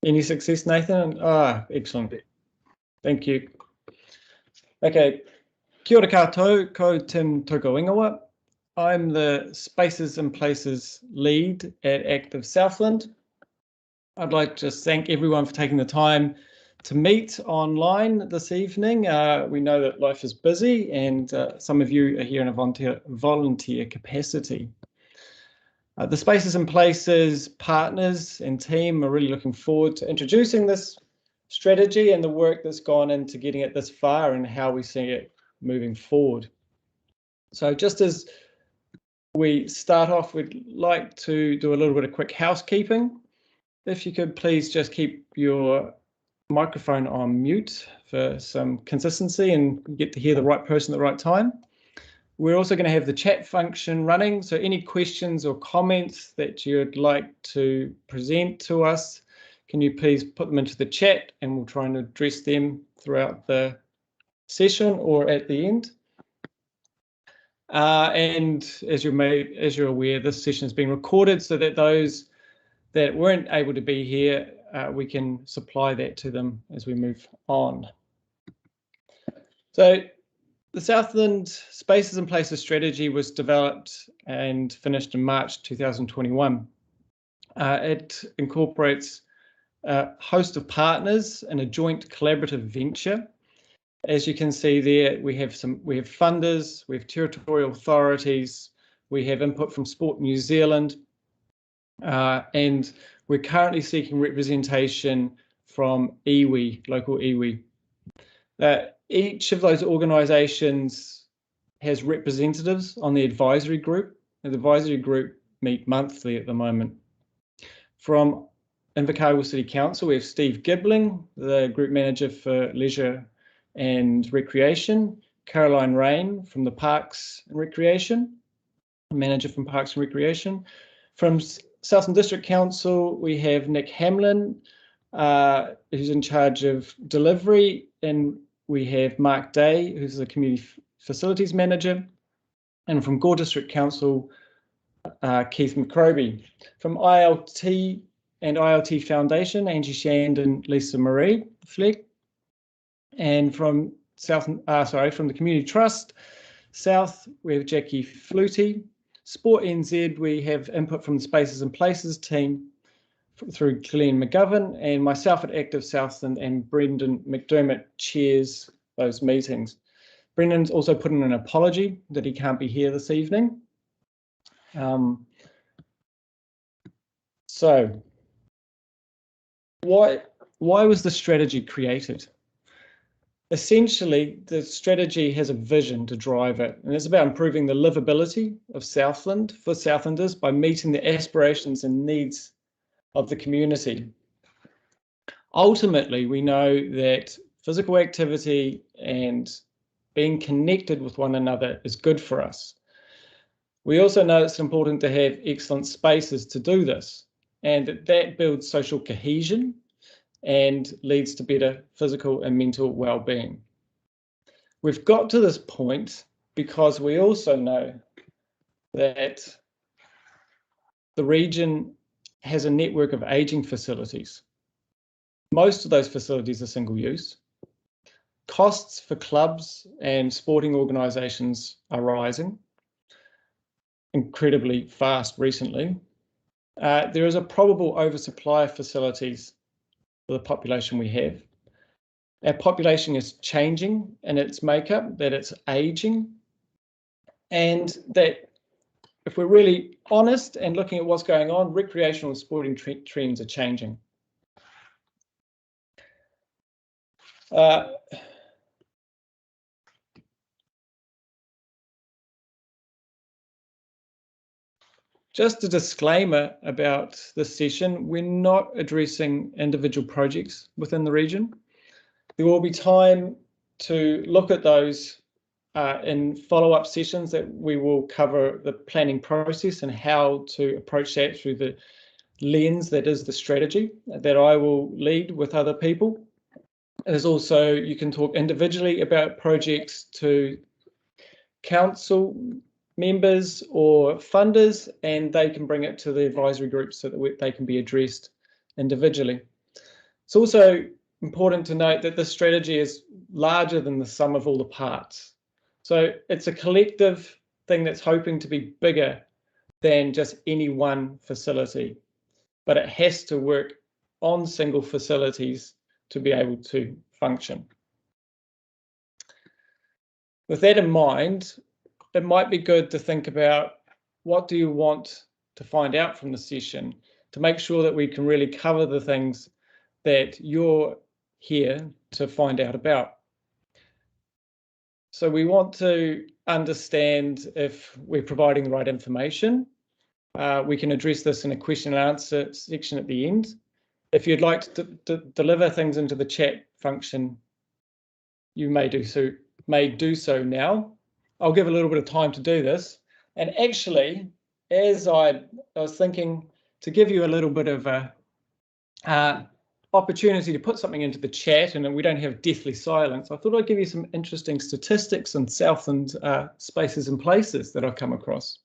Any success, Nathan? Excellent. Thank you. Okay, kia ora koutou, ko Tim Tokoingawa. I'm the Spaces and Places lead at Active Southland. I'd like to just thank everyone for taking the time to meet online this evening. We know that life is busy and some of you are here in a volunteer capacity. The Spaces and Places partners and team are really looking forward to introducing this strategy and the work that's gone into getting it this far and how we see it moving forward. So just as we start off, we'd like to do a little bit of quick housekeeping. If you could please just keep your microphone on mute for some consistency and get to hear the right person at the right time. We're also going to have the chat function running, so any questions or comments that you'd like to present to us, can you please put them into the chat and we'll try and address them throughout the session or at the end. And as you're aware, this session is being recorded so that those that weren't able to be here, we can supply that to them as we move on. So the Southland Spaces and Places strategy was developed and finished in March 2021. It incorporates a host of partners in a joint collaborative venture. As you can see there, we have funders, we have territorial authorities, we have input from Sport New Zealand, and we're currently seeking representation from iwi, local iwi. Each of those organisations has representatives on the advisory group, and the advisory group meet monthly at the moment. From Invercargill City Council, we have Steve Gibbling, the Group Manager for Leisure and Recreation, Caroline Rain from the Parks and Recreation, Manager from Parks and Recreation. From Southland District Council, we have Nick Hamlin, who's in charge of delivery, and we have Mark Day, who's the Community Facilities Manager, and from Gore District Council, Keith McRoby. From ILT and ILT Foundation, Angie Shand and Lisa Marie Fleck. And from from the Community Trust South, we have Jackie Flutie. Sport NZ, we have input from the Spaces and Places team through Glenn McGovern, and myself at Active Southland, and Brendan McDermott chairs those meetings. Brendan's also put in an apology that he can't be here this evening. So why was the strategy created? Essentially, the strategy has a vision to drive it, and it's about improving the livability of Southland for Southlanders by meeting the aspirations and needs of the community. Ultimately, we know that physical activity and being connected with one another is good for us. We also know it's important to have excellent spaces to do this, and that builds social cohesion and leads to better physical and mental well-being. We've got to this point because we also know that the region has a network of ageing facilities. Most of those facilities are single use. Costs for clubs and sporting organisations are rising incredibly fast recently. There is a probable oversupply of facilities for the population we have. Our population is changing in its makeup, that it's aging, and that if we're really honest and looking at what's going on, recreational and sporting trends are changing. Just a disclaimer about this session, we're not addressing individual projects within the region. There will be time to look at those in follow-up sessions that we will cover the planning process and how to approach that through the lens that is the strategy that I will lead with other people. There's also, you can talk individually about projects to council members or funders, and they can bring it to the advisory group so that they can be addressed individually. It's also important to note that this strategy is larger than the sum of all the parts. So it's a collective thing that's hoping to be bigger than just any one facility, but it has to work on single facilities to be able to function. With that in mind, it might be good to think about what do you want to find out from the session to make sure that we can really cover the things that you're here to find out about. So we want to understand if we're providing the right information. We can address this in a question and answer section at the end. If you'd like to deliver things into the chat function, you may do so now. I'll give a little bit of time to do this. And actually, as I was thinking to give you a little bit of a opportunity to put something into the chat, and we don't have deathly silence, I thought I'd give you some interesting statistics on Southland spaces and places that I've come across.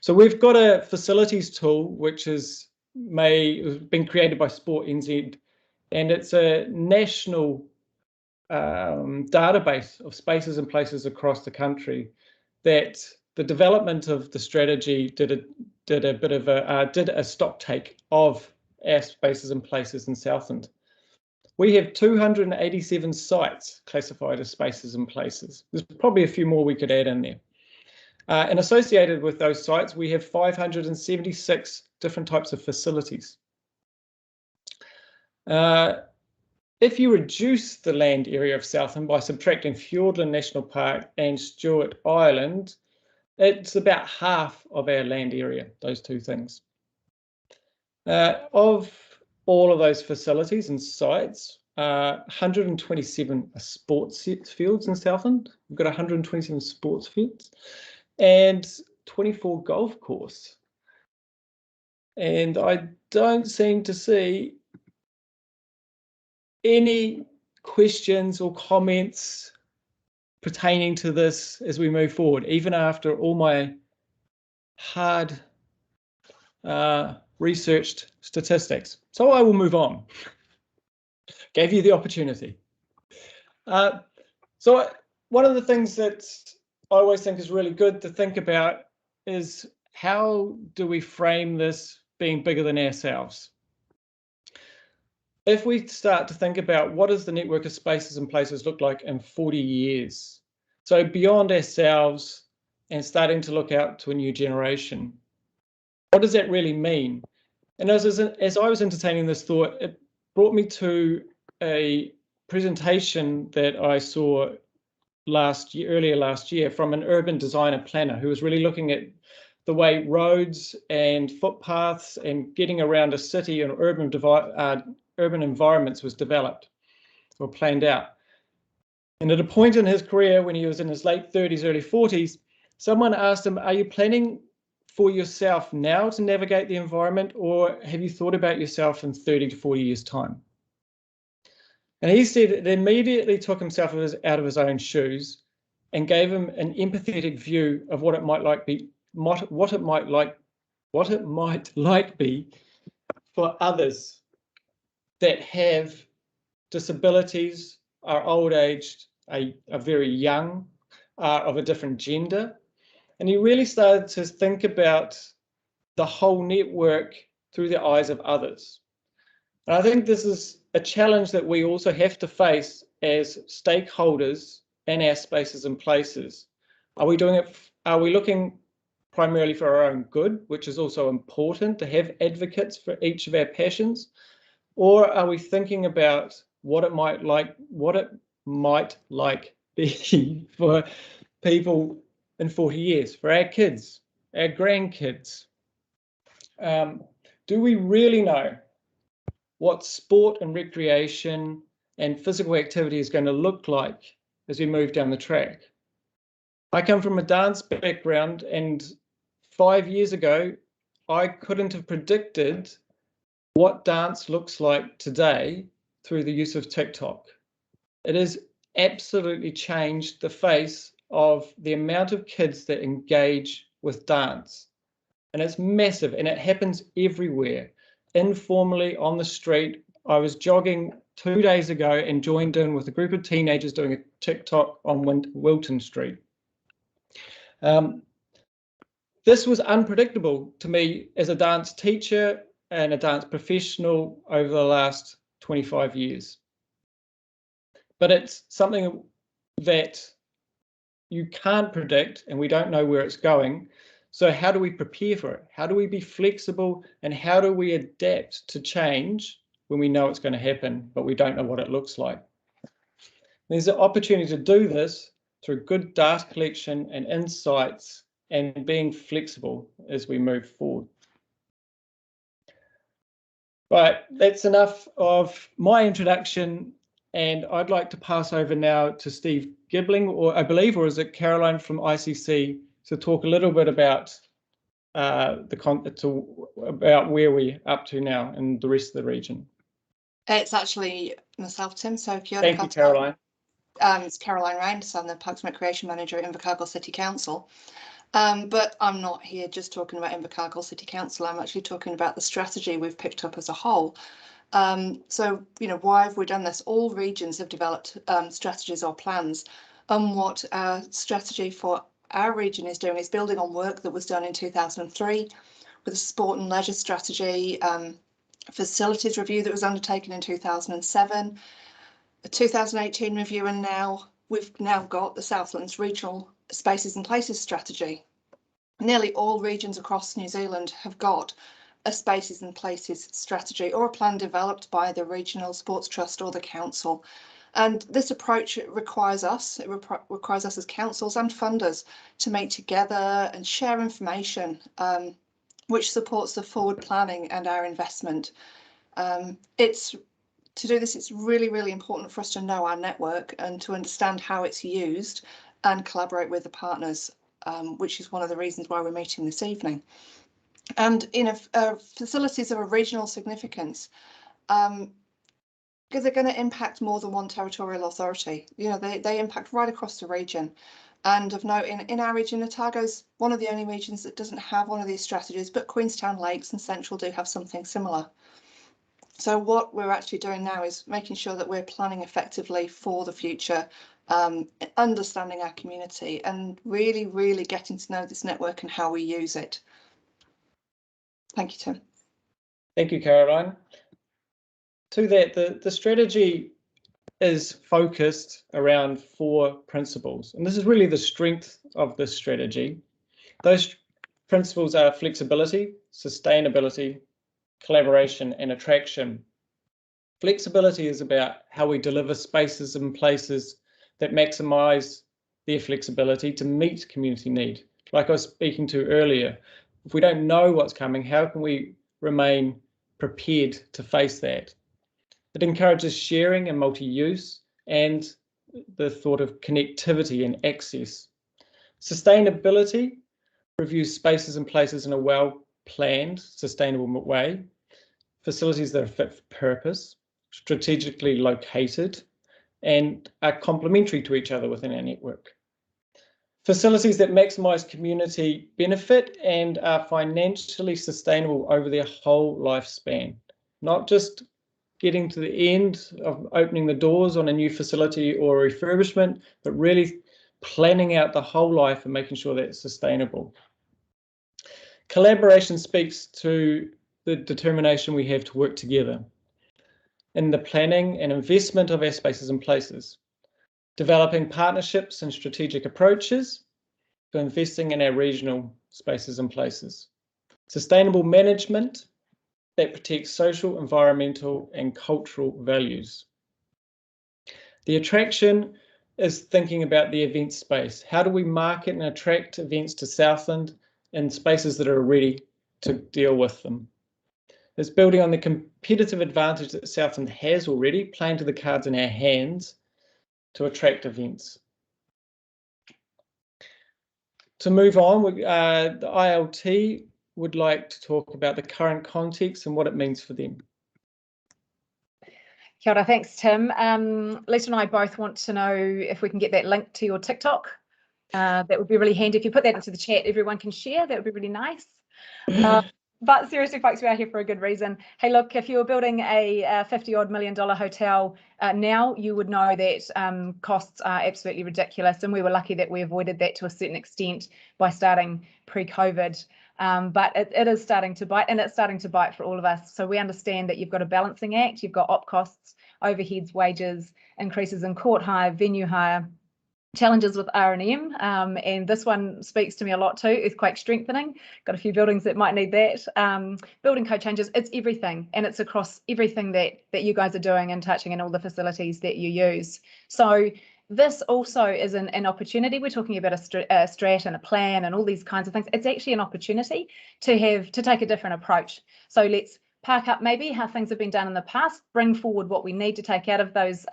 So we've got a facilities tool which has been created by Sport NZ, and it's a national database of spaces and places across the country that the development of the strategy did a stock take of our spaces and places in Southland. We have 287 sites classified as spaces and places. There's probably a few more we could add in there. And associated with those sites, we have 576 different types of facilities. If you reduce the land area of Southland by subtracting Fiordland National Park and Stewart Island, it's about half of our land area, those two things. Of all of those facilities and sites, 127 are sports fields in Southland. We've got 127 sports fields and 24 golf courses. And I don't seem to see any questions or comments pertaining to this as we move forward, even after all my hard researched statistics. So I will move on. Gave you the opportunity. So one of the things that I always think is really good to think about is how do we frame this being bigger than ourselves? If we start to think about what does the network of spaces and places look like in 40 years, so beyond ourselves and starting to look out to a new generation, what does that really mean? And as I was entertaining this thought, it brought me to a presentation that I saw earlier last year from an urban designer planner who was really looking at the way roads and footpaths and getting around a city and urban environments was developed or planned out. And at a point in his career, when he was in his late 30s, early 40s, someone asked him, are you planning for yourself now to navigate the environment, or have you thought about yourself in 30 to 40 years' time? And he said it immediately took himself out of his own shoes and gave him an empathetic view of what it might like be for others that have disabilities, are old-aged, are very young, are of a different gender. And he really started to think about the whole network through the eyes of others. And I think this is a challenge that we also have to face as stakeholders in our spaces and places. Are we looking primarily for our own good, which is also important to have advocates for each of our passions? Or are we thinking about what it might be for people in 40 years, for our kids, our grandkids? Do we really know what sport and recreation and physical activity is going to look like as we move down the track? I come from a dance background, and 5 years ago, I couldn't have predicted what dance looks like today through the use of TikTok. It has absolutely changed the face of the amount of kids that engage with dance. And it's massive, and it happens everywhere, informally, on the street, I was jogging 2 days ago and joined in with a group of teenagers doing a TikTok on Wilton Street. This was unpredictable to me as a dance teacher and a dance professional over the last 25 years. But it's something that you can't predict and we don't know where it's going. So how do we prepare for it? How do we be flexible and how do we adapt to change when we know it's going to happen, but we don't know what it looks like? There's an opportunity to do this through good data collection and insights and being flexible as we move forward. Right, that's enough of my introduction, and I'd like to pass over now to Steve Gibbling, or I believe, or is it Caroline from ICC, to talk a little bit about about where we're up to now and the rest of the region. It's actually myself, Tim. So kia ora. Thank you, Caroline. It's Caroline Round, I'm the Parks and Recreation Manager at Invercargill City Council. But I'm not here just talking about Invercargill City Council. I'm actually talking about the strategy we've picked up as a whole. So, you know, why have we done this? All regions have developed strategies or plans. And what our strategy for our region is doing is building on work that was done in 2003 with a sport and leisure strategy, facilities review that was undertaken in 2007, a 2018 review, and now we've got the Southlands Regional Spaces and Places strategy. Nearly all regions across New Zealand have got a Spaces and Places strategy or a plan developed by the Regional Sports Trust or the council. And this approach requires us as councils and funders to meet together and share information which supports the forward planning and our investment. To do this, it's really, really important for us to know our network and to understand how it's used and collaborate with the partners, which is one of the reasons why we're meeting this evening. And in facilities of a regional significance, because they're going to impact more than one territorial authority. You know, they impact right across the region. And of note, in our region, Otago's one of the only regions that doesn't have one of these strategies, but Queenstown Lakes and Central do have something similar. So what we're actually doing now is making sure that we're planning effectively for the future, understanding our community and really, really getting to know this network and how we use it. Thank you, Tim. Thank you, Caroline. To that, the strategy is focused around 4 principles, and this is really the strength of this strategy. Those principles are flexibility, sustainability, collaboration, and attraction. Flexibility is about how we deliver spaces and places that maximize their flexibility to meet community need. Like I was speaking to earlier, if we don't know what's coming, how can we remain prepared to face that? It encourages sharing and multi-use and the thought of connectivity and access. Sustainability reviews spaces and places in a well-planned, sustainable way. Facilities that are fit for purpose, strategically located, and are complementary to each other within our network. Facilities that maximise community benefit and are financially sustainable over their whole lifespan, not just getting to the end of opening the doors on a new facility or a refurbishment, but really planning out the whole life and making sure that it's sustainable. Collaboration speaks to the determination we have to work together in the planning and investment of our spaces and places, developing partnerships and strategic approaches to investing in our regional spaces and places. Sustainable management that protects social, environmental, and cultural values. The attraction is thinking about the event space. How do we market and attract events to Southland in spaces that are ready to deal with them? It's building on the competitive advantage that Southland has already, playing to the cards in our hands to attract events. To move on, the ILT would like to talk about the current context and what it means for them. Kia ora, thanks, Tim. Lisa and I both want to know if we can get that link to your TikTok. That would be really handy. If you put that into the chat, everyone can share. That would be really nice. But seriously, folks, we are here for a good reason. Hey, look, if you were building a $50-odd million hotel now, you would know that costs are absolutely ridiculous. And we were lucky that we avoided that to a certain extent by starting pre-COVID. But it is starting to bite, and it's starting to bite for all of us. So we understand that you've got a balancing act. You've got op costs, overheads, wages, increases in court hire, venue hire, challenges with R&M, and this one speaks to me a lot too. Earthquake strengthening, got a few buildings that might need that. Building code changes, it's everything, and it's across everything that you guys are doing and touching in all the facilities that you use. So this also is an opportunity. We're talking about a strat and a plan and all these kinds of things. It's actually an opportunity to take a different approach. So let's park up maybe how things have been done in the past, bring forward what we need to take out of those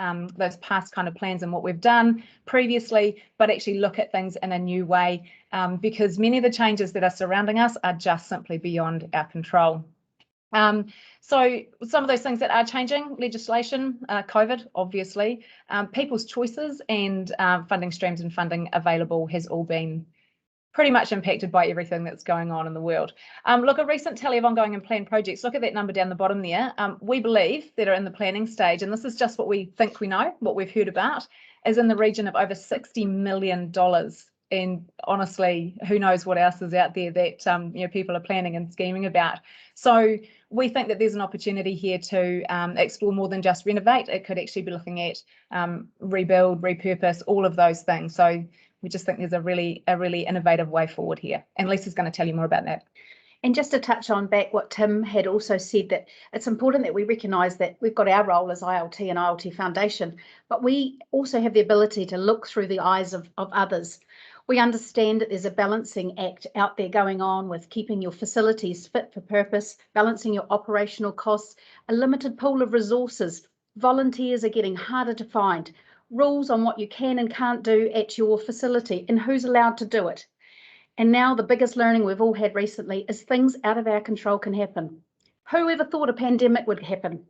past kind of plans and what we've done previously, but actually look at things in a new way, because many of the changes that are surrounding us are just simply beyond our control. So some of those things that are changing, legislation, COVID, obviously, people's choices and funding streams and funding available has all been pretty much impacted by everything that's going on in the world. Look, a recent tally of ongoing and planned projects, look at that number down the bottom there. We believe that are in the planning stage, and this is just what we think we know, what we've heard about, is in the region of over $60 million. And honestly, who knows what else is out there that people are planning and scheming about. So we think that there's an opportunity here to explore more than just renovate. It could actually be looking at rebuild, repurpose, all of those things. So we just think there's a really innovative way forward here. And Lisa's going to tell you more about that. And just to touch on back what Tim had also said, that it's important that we recognise that we've got our role as ILT and ILT Foundation, but we also have the ability to look through the eyes of others. We understand that there's a balancing act out there going on with keeping your facilities fit for purpose, balancing your operational costs, a limited pool of resources. Volunteers are getting harder to find. Rules on what you can and can't do at your facility and who's allowed to do it. And now the biggest learning we've all had recently is things out of our control can happen. Who ever thought a pandemic would happen?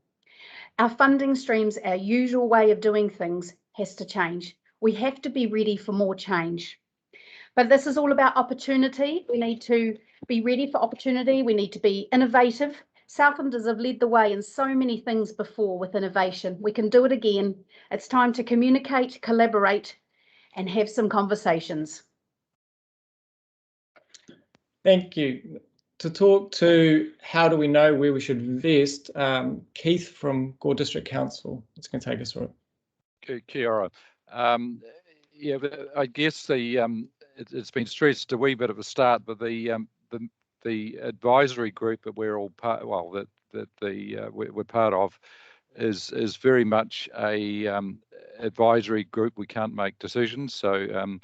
Our funding streams, our usual way of doing things has to change. We have to be ready for more change. But this is all about opportunity. We need to be ready for opportunity. We need to be innovative. Southlanders have led the way in so many things before with innovation. We can do it again. It's time to communicate, collaborate, and have some conversations. Thank you. To talk to how do we know where we should invest, Keith from Gore District Council is going to take us through it. Kia ora. Yeah, I guess it's been stressed a wee bit at the start, but the advisory group that we're all part, well, we're part of, is very much a advisory group. We can't make decisions, so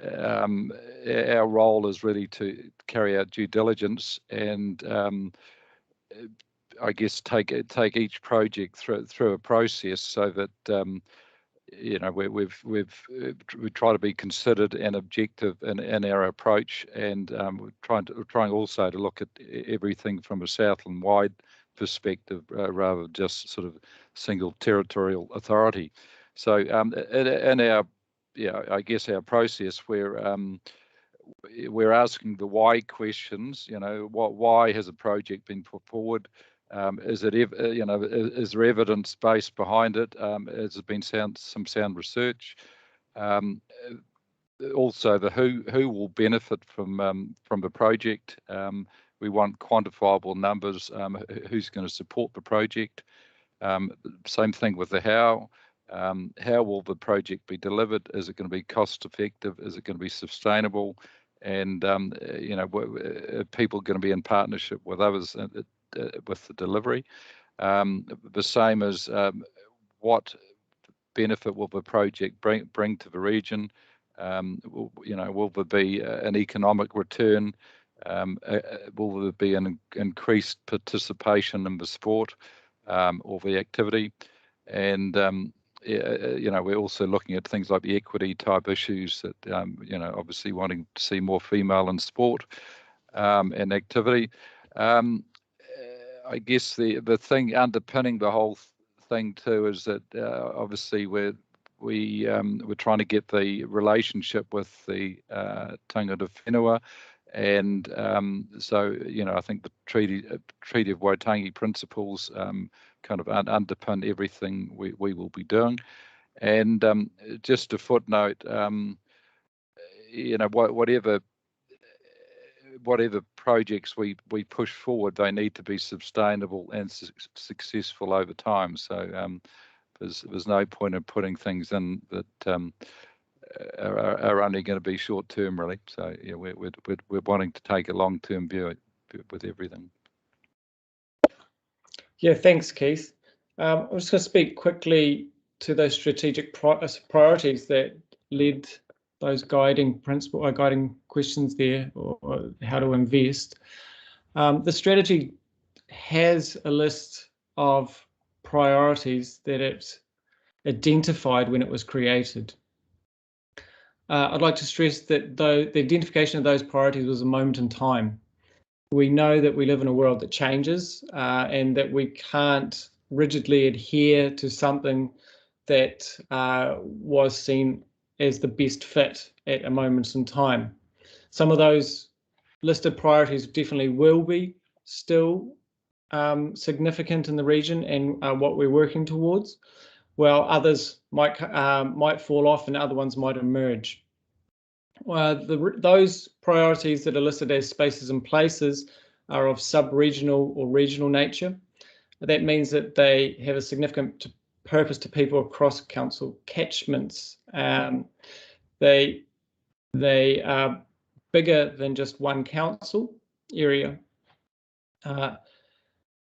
our role is really to carry out due diligence and I guess take each project through a process so that we try to be considered and objective in our approach, and we're trying also to look at everything from a Southland wide perspective rather than just sort of single territorial authority. So in our I guess our process, we're asking the why questions. Why has a project been put forward? Is there evidence base behind it? Has there been some sound research? Also, the who will benefit from the project. We want quantifiable numbers. Who's going to support the project? Same thing with the how. How will the project be delivered? Is it going to be cost effective? Is it going to be sustainable? And are people going to be in partnership with others with the delivery? The same as what benefit will the project bring to the region? Will there be an economic return? Will there be an increased participation in the sport or the activity? And we're also looking at things like the equity type issues that obviously wanting to see more female in sport and activity. I guess the thing underpinning the whole thing too is that obviously we're trying to get the relationship with the tangata whenua And so, I think the Treaty of Waitangi principles kind of underpin everything we will be doing. And just a footnote, whatever projects we push forward, they need to be sustainable and successful over time. So there's no point in putting things in that are only going to be short term, really. So yeah, we're wanting to take a long term view with everything. Yeah, thanks, Keith. I'm just going to speak quickly to those strategic priorities that led those guiding questions there, or how to invest. The strategy has a list of priorities that it identified when it was created. I'd like to stress that though the identification of those priorities was a moment in time. We know that we live in a world that changes and that we can't rigidly adhere to something that was seen as the best fit at a moment in time. Some of those listed priorities definitely will be still significant in the region and what we're working towards, while others might fall off and other ones might emerge. Those priorities that are listed as spaces and places are of sub-regional or regional nature. That means that they have a significant purpose to people across council catchments. They are bigger than just one council area.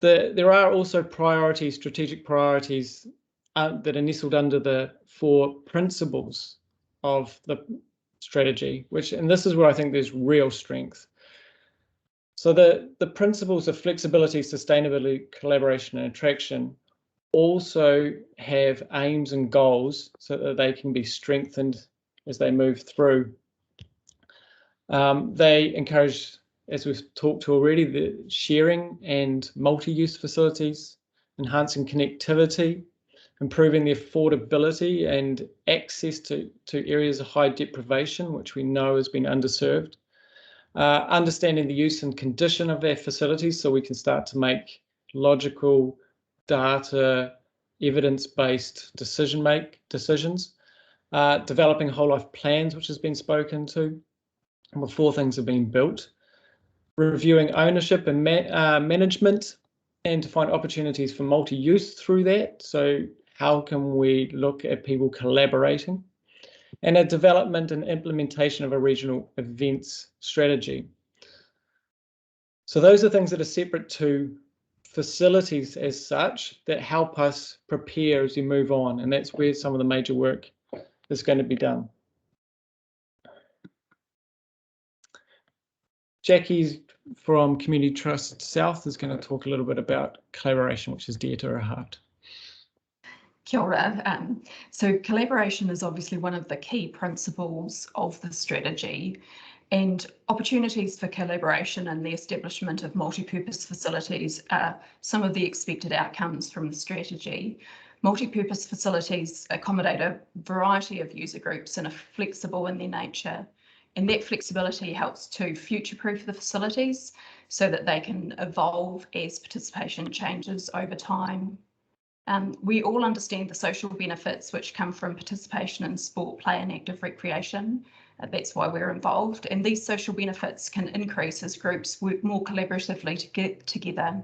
There are also strategic priorities that are nestled under the 4 principles of the strategy, and this is where I think there's real strength. So the principles of flexibility, sustainability, collaboration, and attraction also have aims and goals so that they can be strengthened as they move through. They encourage, as we've talked to already, the sharing and multi-use facilities, enhancing connectivity, improving the affordability and access to areas of high deprivation, which we know has been underserved. Understanding the use and condition of their facilities so we can start to make logical, data, evidence-based decisions. Developing whole life plans, which has been spoken to, and before things have been built. Reviewing ownership and management, and to find opportunities for multi-use through that. So how can we look at people collaborating? And a development and implementation of a regional events strategy. So those are things that are separate to facilities as such that help us prepare as we move on, and that's where some of the major work is going to be done. Jackie from Community Trust South is going to talk a little bit about collaboration, which is dear to her heart. Kia ora. So collaboration is obviously one of the key principles of the strategy, and opportunities for collaboration and the establishment of multi-purpose facilities are some of the expected outcomes from the strategy. Multi-purpose facilities accommodate a variety of user groups and are flexible in their nature. And that flexibility helps to future-proof the facilities so that they can evolve as participation changes over time. We all understand the social benefits which come from participation in sport, play and active recreation. That's why we're involved. And these social benefits can increase as groups work more collaboratively to get together.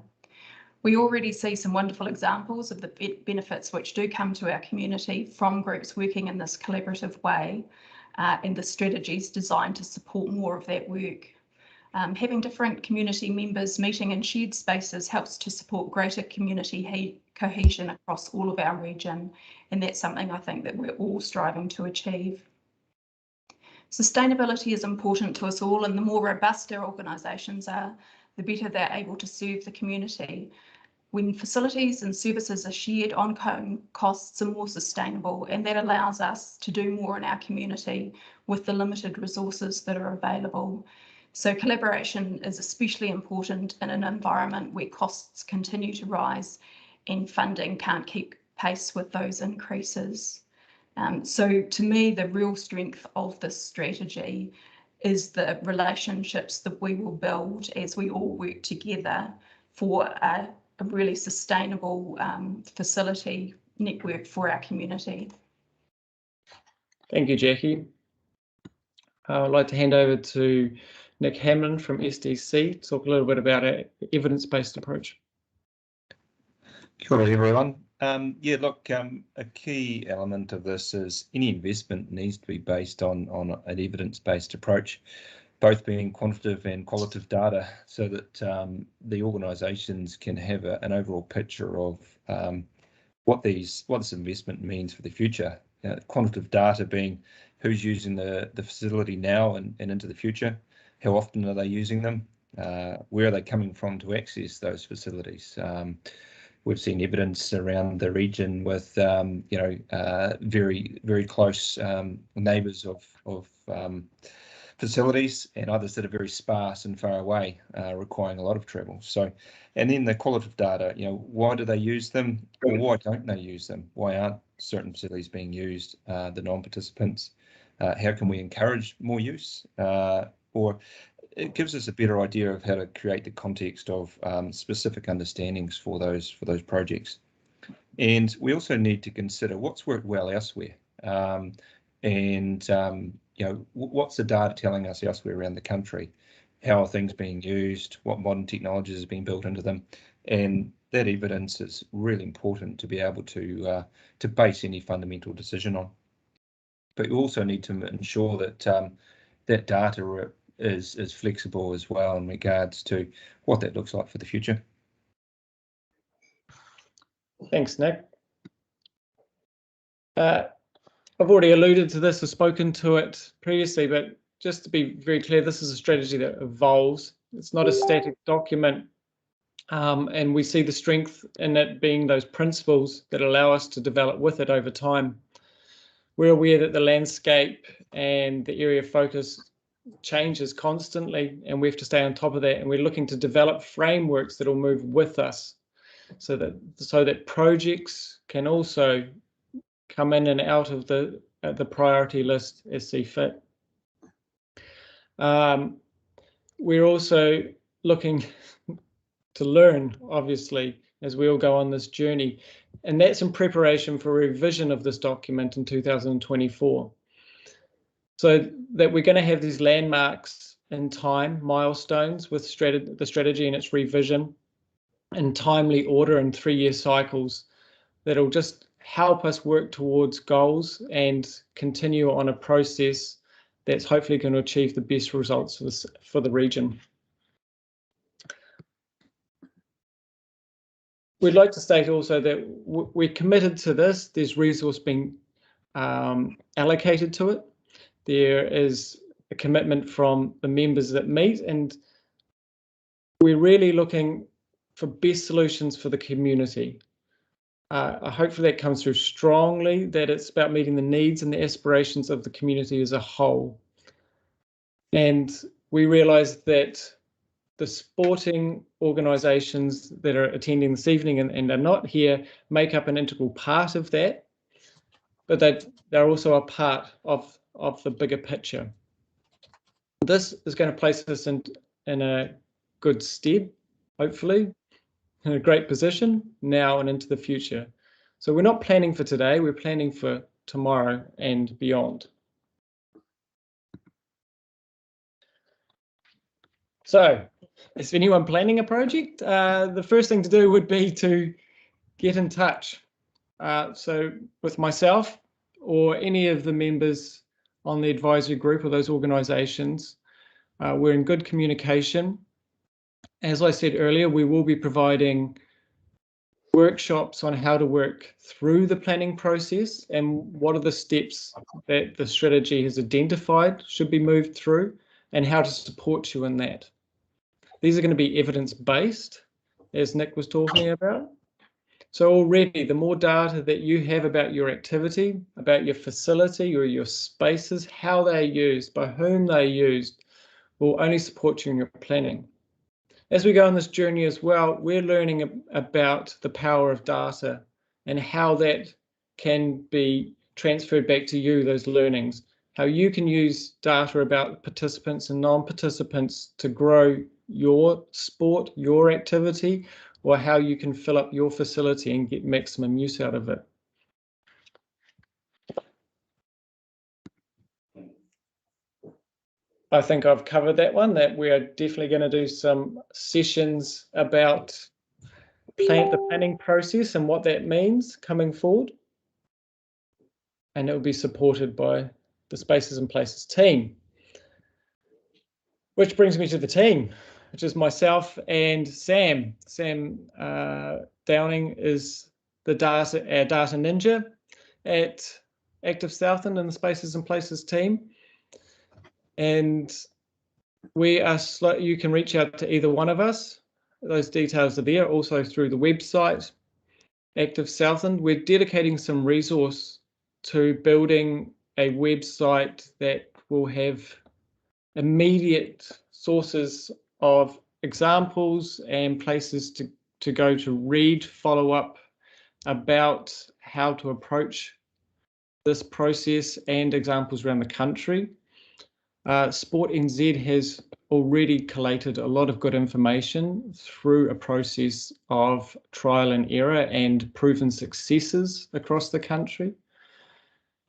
We already see some wonderful examples of the benefits which do come to our community from groups working in this collaborative way. And the strategy is designed to support more of that work. Having different community members meeting in shared spaces helps to support greater community cohesion across all of our region, and that's something I think that we're all striving to achieve. Sustainability is important to us all, and the more robust our organisations are, the better they're able to serve the community. When facilities and services are shared, ongoing costs are more sustainable, and that allows us to do more in our community with the limited resources that are available. So collaboration is especially important in an environment where costs continue to rise and funding can't keep pace with those increases. So to me, the real strength of this strategy is the relationships that we will build as we all work together for a really sustainable facility network for our community. Thank you, Jackie. I'd like to hand over to Nick Hamlin from SDC to talk a little bit about our evidence-based approach. Kia ora, everyone. Yeah, look, a key element of this is any investment needs to be based on an evidence-based approach, both being quantitative and qualitative data, so that the organisations can have an overall picture of what this investment means for the future. Quantitative data being who's using the facility now and into the future, how often are they using them, where are they coming from to access those facilities. We've seen evidence around the region with very close neighbours of facilities, and others that are very sparse and far away, requiring a lot of travel. So, and then the qualitative data, why do they use them, or why don't they use them? Why aren't certain facilities being used, the non-participants? How can we encourage more use? Or it gives us a better idea of how to create the context of specific understandings for those projects. And we also need to consider what's worked well elsewhere, what's the data telling us elsewhere around the country? How are things being used? What modern technologies are being built into them? And that evidence is really important to be able to base any fundamental decision on. But you also need to ensure that that data is flexible as well in regards to what that looks like for the future. Thanks, Nick. I've already alluded to this or spoken to it previously, but just to be very clear, this is a strategy that evolves. It's not a static document, and we see the strength in it being those principles that allow us to develop with it over time. We're aware that the landscape and the area of focus changes constantly, and we have to stay on top of that, and we're looking to develop frameworks that will move with us so that projects can also come in and out of the priority list as see fit. We're also looking to learn, obviously, as we all go on this journey, and that's in preparation for revision of this document in 2024. So that we're going to have these landmarks in time, milestones with the strategy and its revision in timely order and 3-year cycles that'll just help us work towards goals and continue on a process that's hopefully going to achieve the best results for the region. We'd like to state also that we're committed to this. There's resource being allocated to it. There is a commitment from the members that meet, and we're really looking for best solutions for the community. Hopefully that comes through strongly, that it's about meeting the needs and the aspirations of the community as a whole. And we realise that the sporting organisations that are attending this evening and are not here make up an integral part of that, but they're also a part of the bigger picture. This is going to place us in a good stead, hopefully, in a great position now and into the future. So we're not planning for today, we're planning for tomorrow and beyond. So, is anyone planning a project? The first thing to do would be to get in touch. So with myself or any of the members on the advisory group or those organisations, we're in good communication. As I said earlier, we will be providing workshops on how to work through the planning process and what are the steps that the strategy has identified should be moved through and how to support you in that. These are going to be evidence-based, as Nick was talking about. So already, the more data that you have about your activity, about your facility or your spaces, how they're used, by whom they're used, will only support you in your planning. As we go on this journey as well, we're learning about the power of data and how that can be transferred back to you, those learnings, how you can use data about participants and non-participants to grow your sport, your activity, or how you can fill up your facility and get maximum use out of it. I think I've covered that one, that we are definitely going to do some sessions about the planning process and what that means coming forward. And it will be supported by the Spaces and Places team. Which brings me to the team, which is myself and Sam. Sam Downing is the data ninja at Active Southland and the Spaces and Places team. And we are you can reach out to either one of us. Those details are there, also through the website, Active Southland. We're dedicating some resource to building a website that will have immediate sources of examples and places to go to read, follow up about how to approach this process and examples around the country. Sport NZ has already collated a lot of good information through a process of trial and error and proven successes across the country.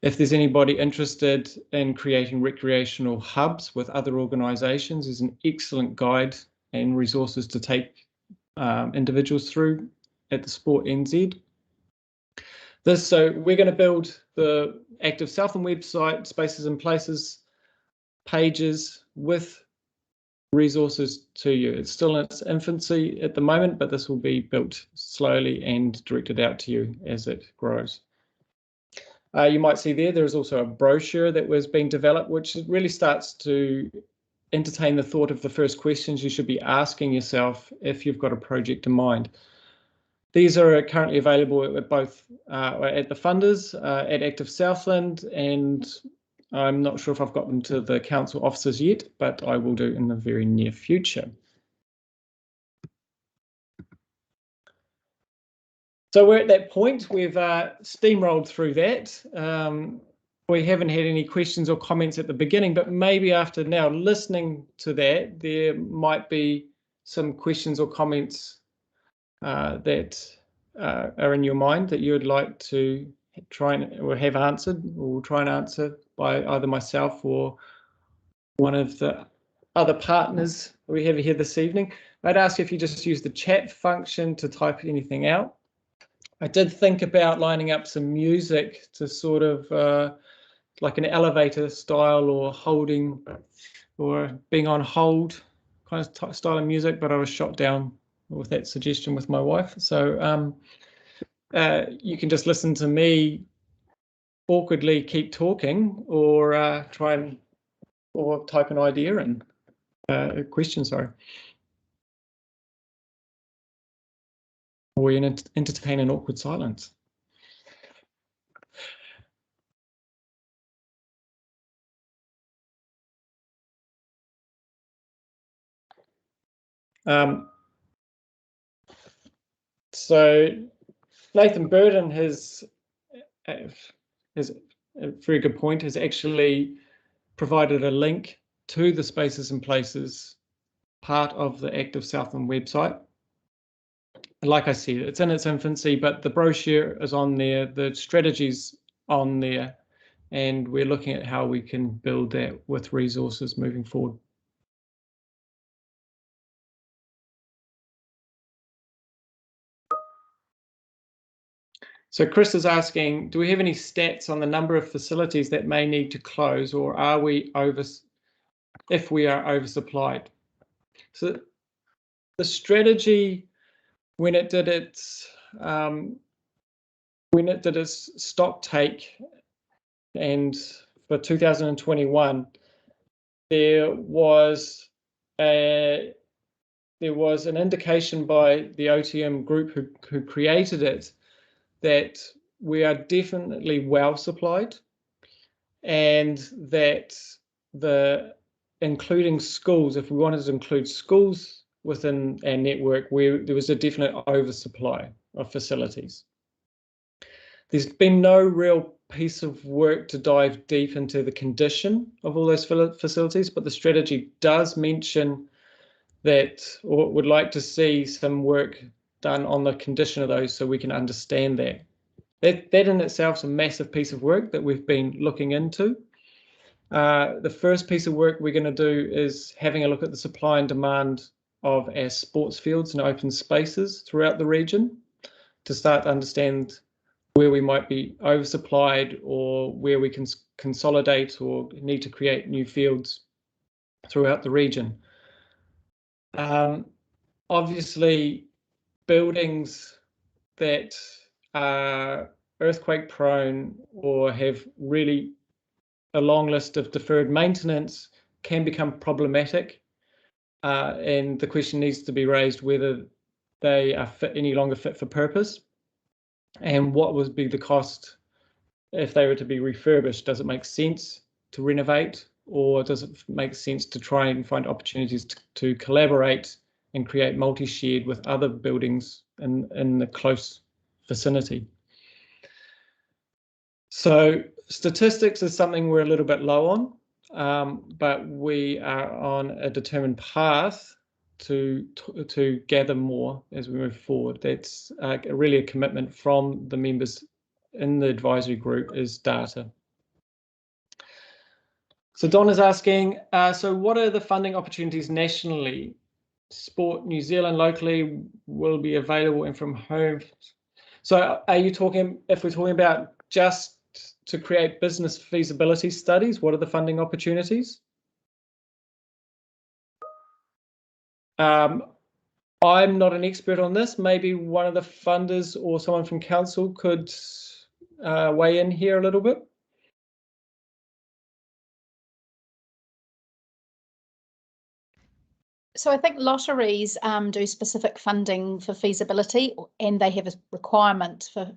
If there's anybody interested in creating recreational hubs with other organisations, there's an excellent guide and resources to take individuals through at the Sport NZ. So we're going to build the Active Southland website, Spaces and Places pages with resources to you. It's still in its infancy at the moment, but this will be built slowly and directed out to you as it grows. You might see there is also a brochure that was being developed, which really starts to entertain the thought of the first questions you should be asking yourself if you've got a project in mind. These are currently available at both at the funders, at Active Southland, and I'm not sure if I've got them to the council officers yet, but I will do in the very near future. So we're at that point. We've steamrolled through that. We haven't had any questions or comments at the beginning, but maybe after now listening to that, there might be some questions or comments that are in your mind that you would like to try and or have answered, or try and answer by either myself or one of the other partners we have here this evening. I'd ask if you just use the chat function to type anything out. I did think about lining up some music to sort of like an elevator style or holding or being on hold kind of style of music, but I was shot down with that suggestion with my wife. So you can just listen to me awkwardly keep talking, or try and or type an idea in. A question, sorry. Or we entertain an awkward silence. So Nathan Burden has a very good point, has actually provided a link to the Spaces and Places part of the Active Southland website. And like I said, it's in its infancy, but the brochure is on there, the strategy's on there, and we're looking at how we can build that with resources moving forward. So Chris is asking, do we have any stats on the number of facilities that may need to close, or are we if we are oversupplied? So the strategy, when it did its stock take, and for 2021, there was an indication by the OTM group who created it that we are definitely well supplied, and that including schools, if we wanted to include schools within our network, there was a definite oversupply of facilities. There's been no real piece of work to dive deep into the condition of all those facilities, but the strategy does mention that, or would like to see some work done on the condition of those so we can understand that. That in itself is a massive piece of work that we've been looking into. The first piece of work we're going to do is having a look at the supply and demand of our sports fields and open spaces throughout the region to start to understand where we might be oversupplied or where we can consolidate or need to create new fields throughout the region. Obviously, buildings that are earthquake prone or have really a long list of deferred maintenance can become problematic, and the question needs to be raised whether they are any longer fit for purpose, and what would be the cost if they were to be refurbished. Does it make sense to renovate, or does it make sense to try and find opportunities to collaborate and create multi-shared with other buildings in the close vicinity? So statistics is something we're a little bit low on, but we are on a determined path to gather more as we move forward. That's really a commitment from the members in the advisory group, is data. So Don is asking, so what are the funding opportunities nationally? Sport New Zealand locally will be available and from home. So are you talking, if we're talking about just to create business feasibility studies, what are the funding opportunities? I'm not an expert on this. Maybe one of the funders or someone from council could weigh in here a little bit. So I think lotteries do specific funding for feasibility, and they have a requirement for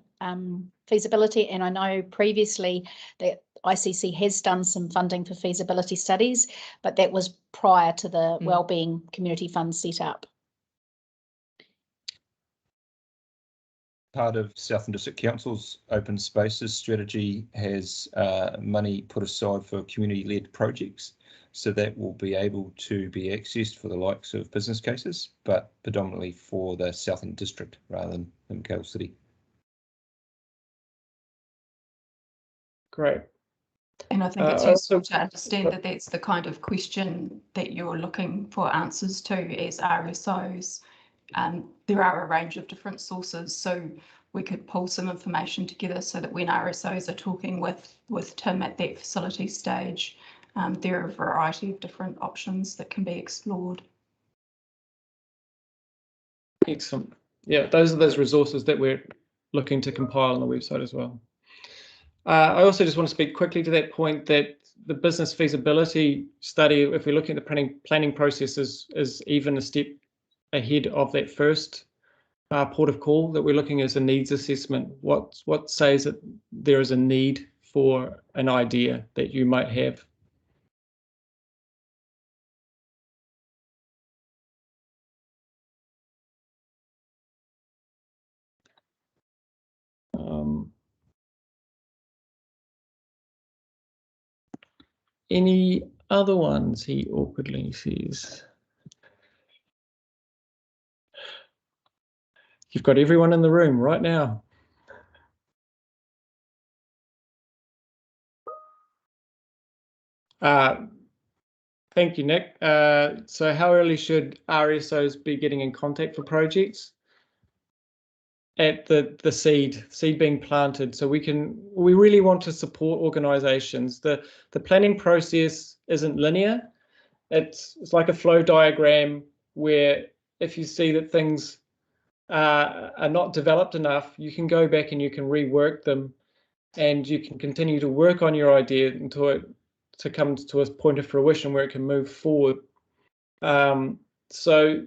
feasibility. And I know previously that ICC has done some funding for feasibility studies, but that was prior to the Wellbeing Community Fund set up. Part of Southland District Council's open spaces strategy has money put aside for community-led projects. So that will be able to be accessed for the likes of business cases, but predominantly for the Southland District rather than Invercargill City. Great. And I think it's useful to understand that that's the kind of question that you're looking for answers to as RSOs. There are a range of different sources, so we could pull some information together so that when RSOs are talking with Tim at that facility stage, there are a variety of different options that can be explored. Excellent. Yeah, those are those resources that we're looking to compile on the website as well. I also just want to speak quickly to that point that the business feasibility study, if we're looking at the planning process, is even a step ahead of that first port of call that we're looking as a needs assessment. What says that there is a need for an idea that you might have? Any other ones, he awkwardly says. You've got everyone in the room right now. Thank you, Nick. So how early should RSOs be getting in contact for projects? At the seed being planted, so we really want to support organizations. The planning process isn't linear. It's like a flow diagram where if you see that things are not developed enough, you can go back and you can rework them, and you can continue to work on your idea until it come to a point of fruition where it can move forward. So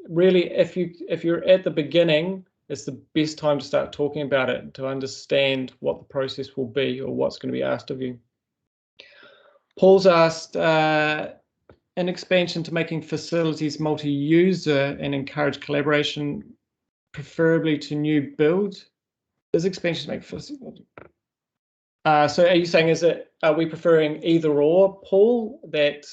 really, if you're at the beginning, it's the best time to start talking about it, to understand what the process will be or what's going to be asked of you. Paul's asked an expansion to making facilities multi-user and encourage collaboration, preferably to new build. Does expansion make feasible? So are you saying, are we preferring either or, Paul, that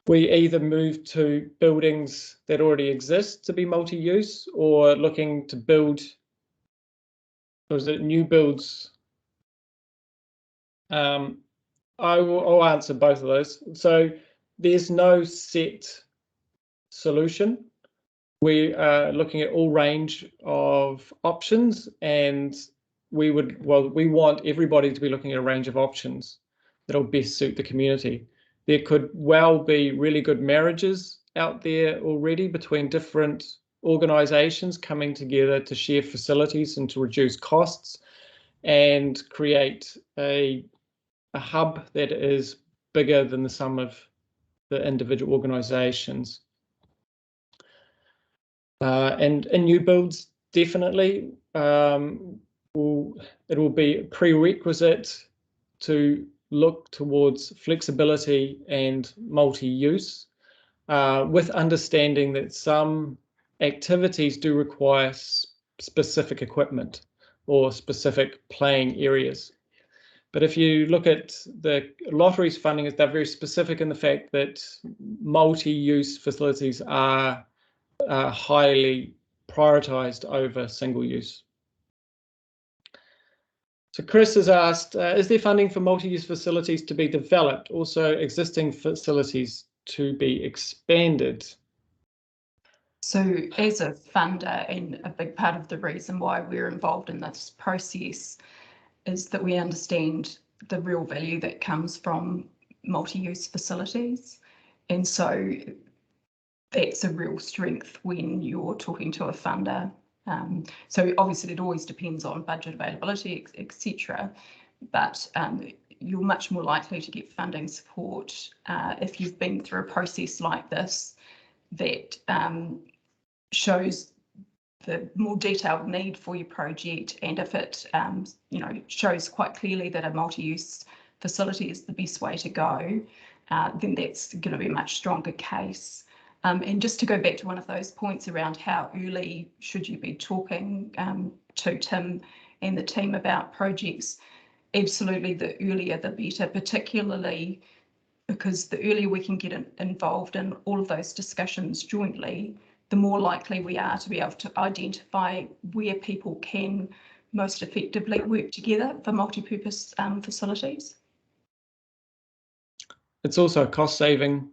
we either move to buildings that already exist to be multi-use, or looking to build, or is it new builds? I'll answer both of those. So there's no set solution. We are looking at all range of options, and we want everybody to be looking at a range of options that'll best suit the community. There could well be really good marriages out there already between different organisations coming together to share facilities and to reduce costs and create a hub that is bigger than the sum of the individual organisations. And in new builds, definitely, it will be a prerequisite to look towards flexibility and multi-use, with understanding that some activities do require specific equipment or specific playing areas. But if you look at the lottery's funding, they're very specific in the fact that multi-use facilities are highly prioritised over single use. So Chris has asked, is there funding for multi-use facilities to be developed, also existing facilities to be expanded? So as a funder, and a big part of the reason why we're involved in this process is that we understand the real value that comes from multi-use facilities. And so that's a real strength when you're talking to a funder. So obviously it always depends on budget availability, etc. But you're much more likely to get funding support if you've been through a process like this that shows the more detailed need for your project, and if it shows quite clearly that a multi-use facility is the best way to go, then that's going to be a much stronger case. And just to go back to one of those points around how early should you be talking to Tim and the team about projects, absolutely the earlier the better, particularly because the earlier we can get involved in all of those discussions jointly, the more likely we are to be able to identify where people can most effectively work together for multi-purpose facilities. It's also a cost-saving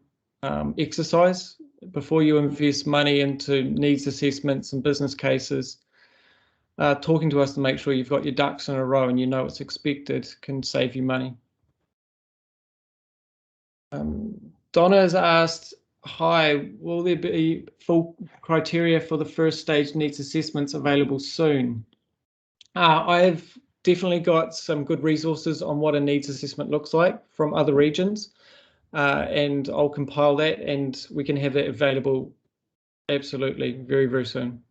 exercise. Before you invest money into needs assessments and business cases, talking to us to make sure you've got your ducks in a row and you know what's expected can save you money. Donna has asked, hi, will there be full criteria for the first stage needs assessments available soon? I've definitely got some good resources on what a needs assessment looks like from other regions. And I'll compile that and we can have that available absolutely very, very soon.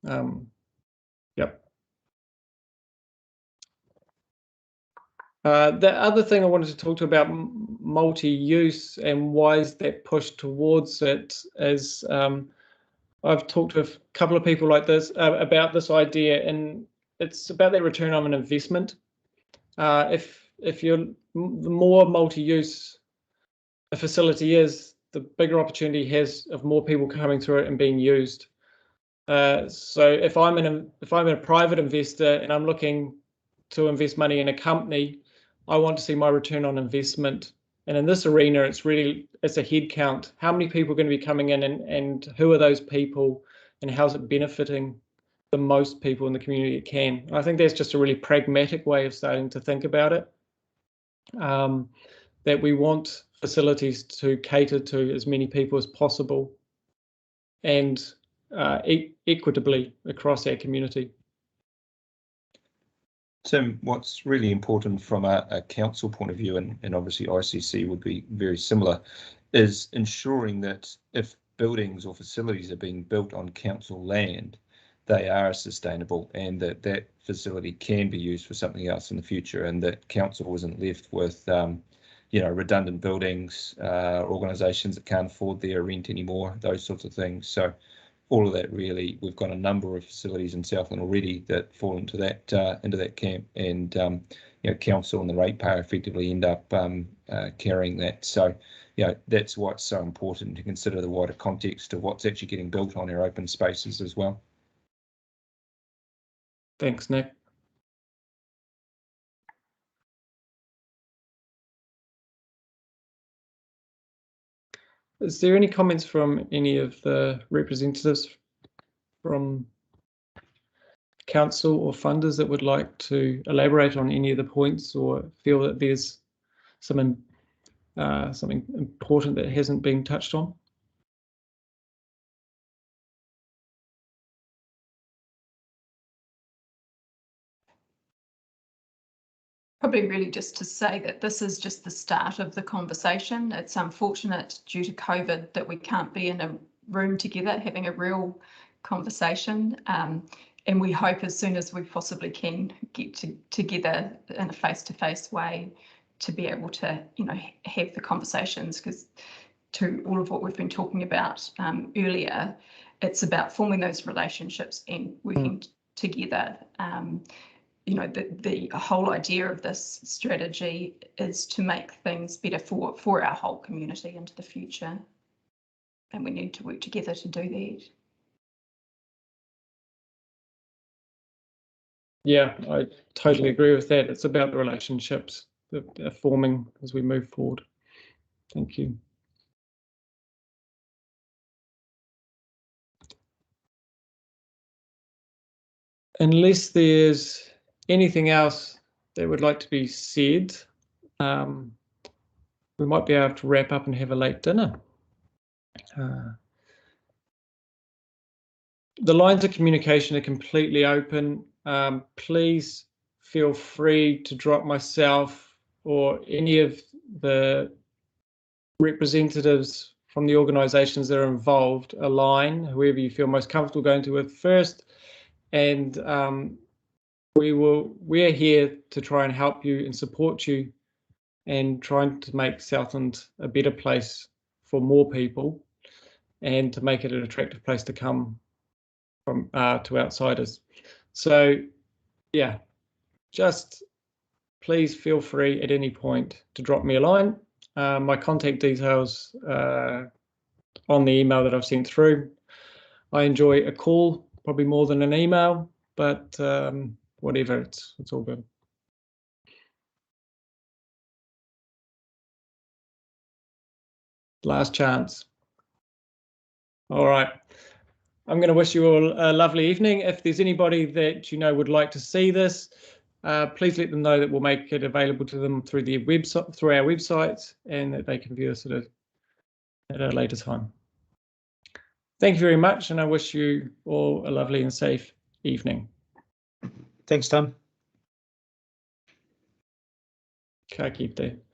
Yep. The other thing I wanted to talk to about multi-use and why is that push towards it is I've talked to a couple of people like this about this idea, and it's about that return on an investment. If you're the more multi-use a facility is, the bigger opportunity has of more people coming through it and being used. So if I'm a private investor and I'm looking to invest money in a company, I want to see my return on investment. And in this arena, it's a head count. How many people are going to be coming in, and who are those people, and how's it benefiting the most people in the community it can? And I think that's just a really pragmatic way of starting to think about it. That we want facilities to cater to as many people as possible and equitably across our community. Tim, what's really important from a council point of view, and obviously ICC would be very similar, is ensuring that if buildings or facilities are being built on council land, they are sustainable and that that facility can be used for something else in the future, and that council isn't left with redundant buildings, organisations that can't afford their rent anymore, those sorts of things. So all of that really, we've got a number of facilities in Southland already that fall into that camp, and you know, council and the ratepayer effectively end up carrying that. So, you know, that's why it's so important to consider the wider context of what's actually getting built on our open spaces as well. Thanks, Nick. Is there any comments from any of the representatives from council or funders that would like to elaborate on any of the points, or feel that there's something important that hasn't been touched on? Probably really just to say that this is just the start of the conversation. It's unfortunate due to COVID that we can't be in a room together having a real conversation. And we hope as soon as we possibly can get together in a face-to-face way to be able to, you know, have the conversations, because to all of what we've been talking about earlier, it's about forming those relationships and working together. You know, the whole idea of this strategy is to make things better for our whole community into the future, and we need to work together to do that. Yeah, I totally agree with that. It's about the relationships that are forming as we move forward. Thank you. Unless there's anything else that would like to be said, we might be able to wrap up and have a late dinner. The lines of communication are completely open. Please feel free to drop myself or any of the representatives from the organisations that are involved a line, whoever you feel most comfortable going to with first, and we're here to try and help you and support you and trying to make Southland a better place for more people, and to make it an attractive place to come from to outsiders. So yeah, just please feel free at any point to drop me a line. My contact details on the email that I've sent through. I enjoy a call probably more than an email, but whatever, it's all good. Last chance. All right. I'm going to wish you all a lovely evening. If there's anybody that you know would like to see this, please let them know that we'll make it available to them through the website, through our website, and that they can view this at a later time. Thank you very much, and I wish you all a lovely and safe evening. Thanks, Tom. Ka kite.